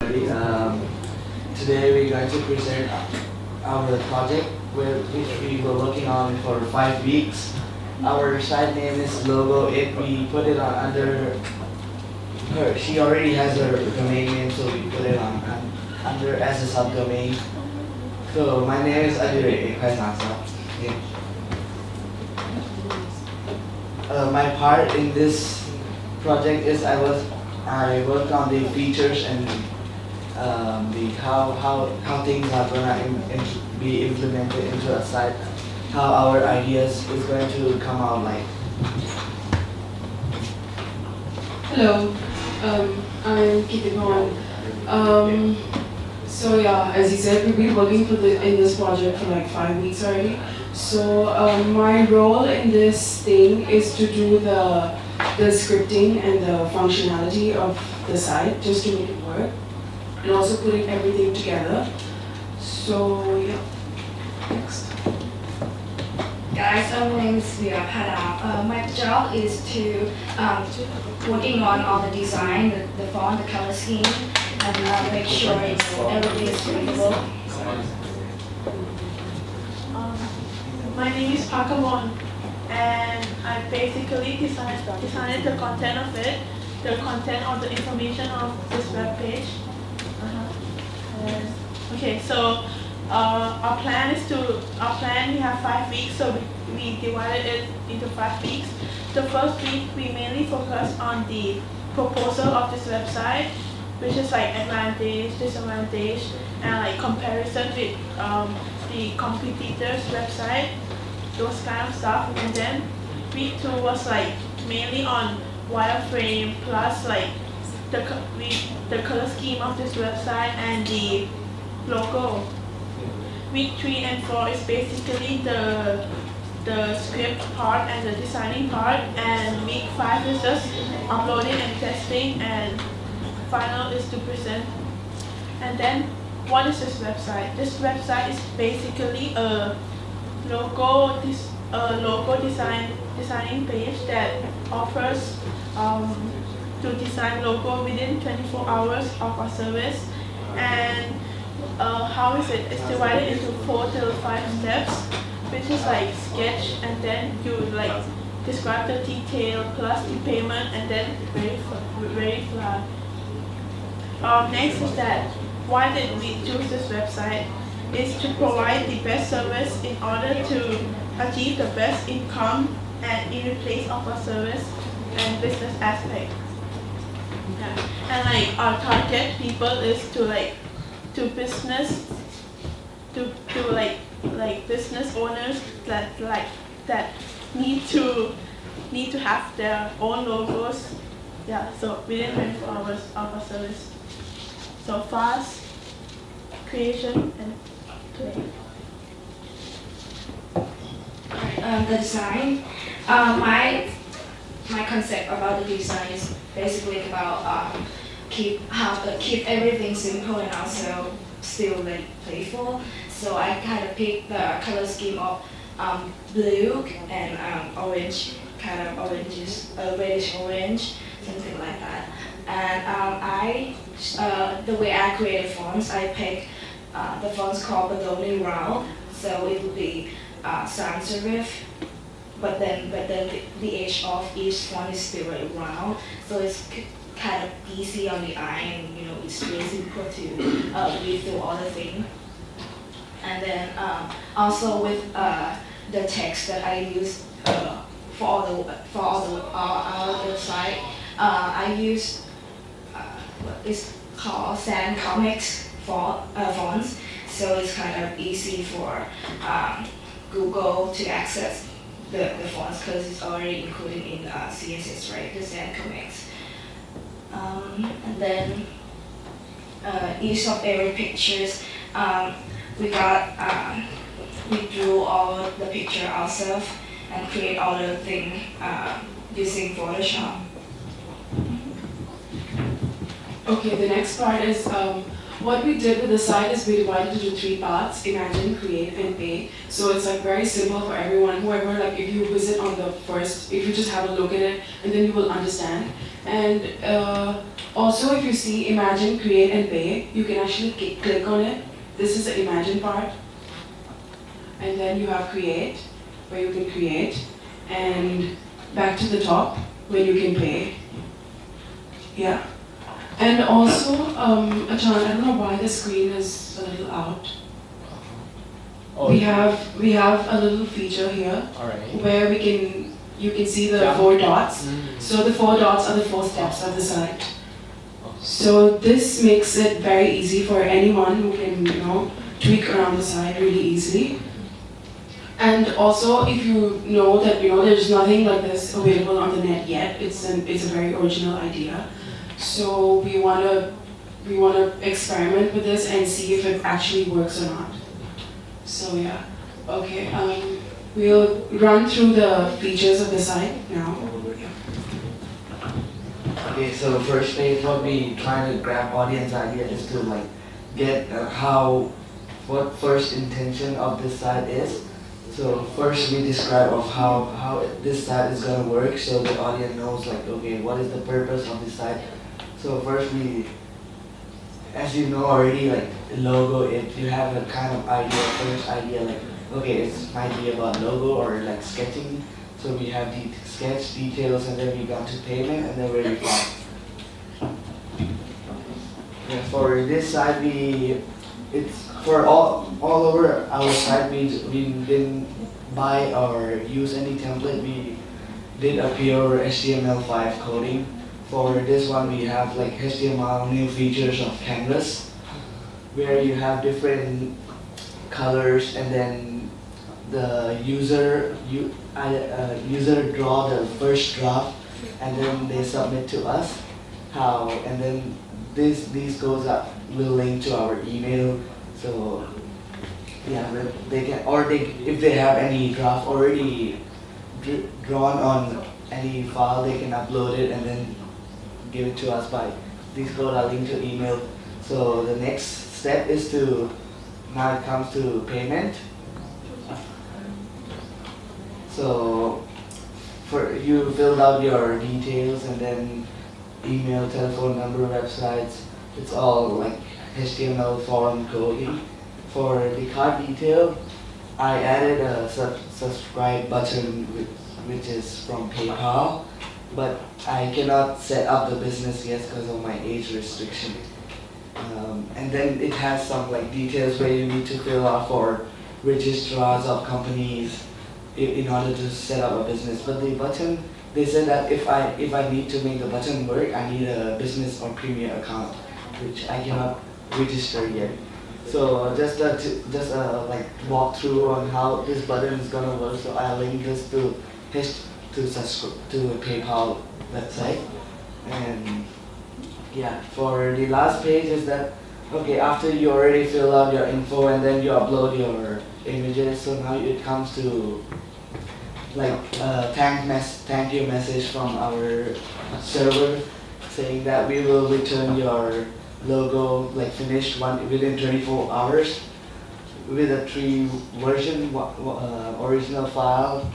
Today we're going to present our project which we were working on for 5 weeks. Our site name is Logo It. We put it on under her. She already has her domain name, so we put it on under as a subdomain. So my name is Adire. Yeah. My part in this project is I worked on the features and the how things are gonna be implemented into a site, how our ideas is going to come out like. Hello, I'm keeping on. So yeah, as you said, we've been working in this project for like 5 weeks already. So my role in this thing is to do the scripting and the functionality of the site, just to make it work, and also putting everything together. So yeah, next. Guys, my name is Pada. My job is to working on all the design, the font, the color scheme, and make sure everything is readable. My name is Pakamon, and I basically designed the content of it, the content of the information of this web page. Okay, so our plan we have 5 weeks, so we divided it into 5 weeks. The first week we mainly focus on the proposal of this website, which is like advantage, disadvantage, and like comparison with the competitors' website, those kind of stuff. And then week 2 was like mainly on wireframe plus like the color scheme of this website and the logo. Week 3 and 4 is basically the script part and the designing part, and week 5 is just uploading and testing, and final is to present. And then what is this website? This website is basically a logo designing page that offers to design logo within 24 hours of our service. And how is it? It's divided into 4 to 5 steps, which is like sketch, and then you like describe the detail plus the payment, and then verify. Next is that why did we choose this website? Is to provide the best service in order to achieve the best income and in place of our service and business aspect. Yeah. And like our target people is to business business owners that need to have their own logos. Yeah, so within 24 hours of our service. So fast creation and play. The design. My concept about the design is basically about keep everything simple and also still like playful. So I kind of picked the color scheme of blue and orange, kind of oranges, reddish orange, something like that. And the way I created fonts, I picked the fonts called Bologna Round. So it would be sans serif, but then the edge of each font is still like round, so it's kind of easy on the eye, and it's really simple to read through all the things. And then also with the text that I use for our website, I use what is called Sand Comics fonts, so it's kind of easy for Google to access the fonts because it's already included in CSS, right? The Sand Comics. And then each of every pictures, we drew all the picture ourselves and create all the thing using Photoshop. Okay, the next part is what we did with the site is we divided it into three parts: imagine, create, and pay. So it's like very simple for everyone. Whoever, like, if you visit on the first, if you just have a look at it, and then you will understand. And also, if you see imagine, create, and pay, you can actually click on it. This is the imagine part, and then you have create, where you can create, and back to the top, where you can pay. Yeah. And also, Achan, I don't know why the screen is a little out. Oh, We have a little feature here alright. where you can see the Yeah. 4 dots. Mm. So the 4 dots are the 4 steps of the site. So this makes it very easy for anyone who can, tweak around the site really easily. And also, if you know that there's nothing like this available on the net yet, it's a very original idea. So we wanna experiment with this and see if it actually works or not. So yeah, okay. We'll run through the features of the site now. Okay, so first phase, what we trying to grab audience idea is to like get what first intention of this site is. So first we describe of how this site is gonna work, so the audience knows like, okay, what is the purpose of this site. So first we, as you know already, like the logo, if you have a kind of idea, first idea, like, okay, it might be about logo or like sketching. So we have the sketch details, and then we got to payment, and then we reply. Yeah, for this side, it's for all over our site. We didn't buy or use any template. We did a pure HTML5 coding. For this one, we have like HTML new features of canvas, where you have different colors, and then the user draw the first draft, and then they submit to us. And then these goes up will link to our email. So yeah, they can, or if they have any draft already drawn on any file, they can upload it and then give it to us by these code are linked to email. So the next step is now it comes to payment. So you filled out your details, and then email, telephone number, websites. It's all like HTML form coding. For the card detail, I added a subscribe button which is from PayPal, but I cannot set up the business yet because of my age restriction. And then it has some like details where you need to fill out for registrars of companies in order to set up a business. But the button, they said that if I need to make the button work, I need a business or premier account, which I cannot register yet. So just like walk through on how this button is gonna work. So I link this to a PayPal website. And yeah, for the last page is that, okay, after you already fill out your info and then you upload your images, so now it comes to like thank you message from our server saying that we will return your logo like finished within 24 hours with a 3 version original file,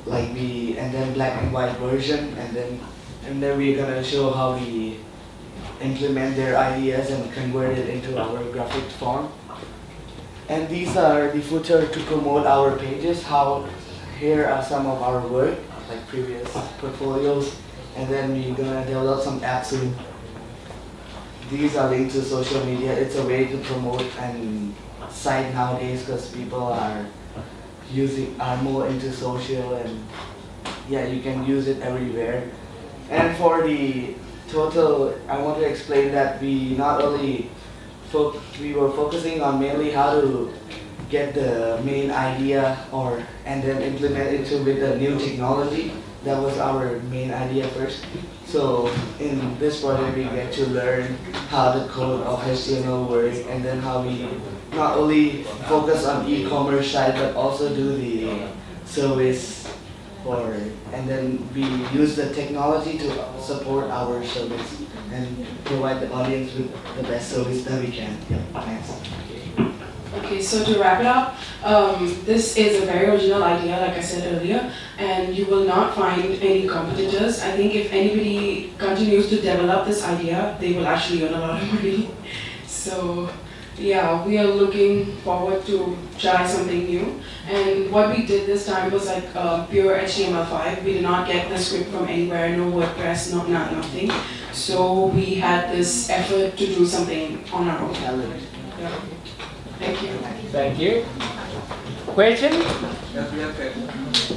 and then black and white version, and then we're gonna show how we implement their ideas and convert it into our graphic form. And these are the footer to promote our pages. Here are some of our work, like previous portfolios, and then we're gonna develop some apps soon. These are linked to social media. It's a way to promote and site nowadays because people are more into social, and yeah, you can use it everywhere. And for the total, I want to explain that we not only we were focusing on mainly how to get the main idea and then implement it with the new technology. That was our main idea first. So in this project we get to learn how the code of HTML works, and then how we not only focus on e-commerce side but also do the service for, and then we use the technology to support our service and provide the audience with the best service that we can. Yeah, thanks. Okay, so to wrap it up, this is a very original idea, like I said earlier, and you will not find any competitors. I think if anybody continues to develop this idea, they will actually earn a lot of money. So, yeah, we are looking forward to try something new. And what we did this time was like pure HTML5. We did not get the script from anywhere, no WordPress, nothing. So we had this effort to do something on our own. Yeah. Thank you. Thank you. Question? Yes, we have questions.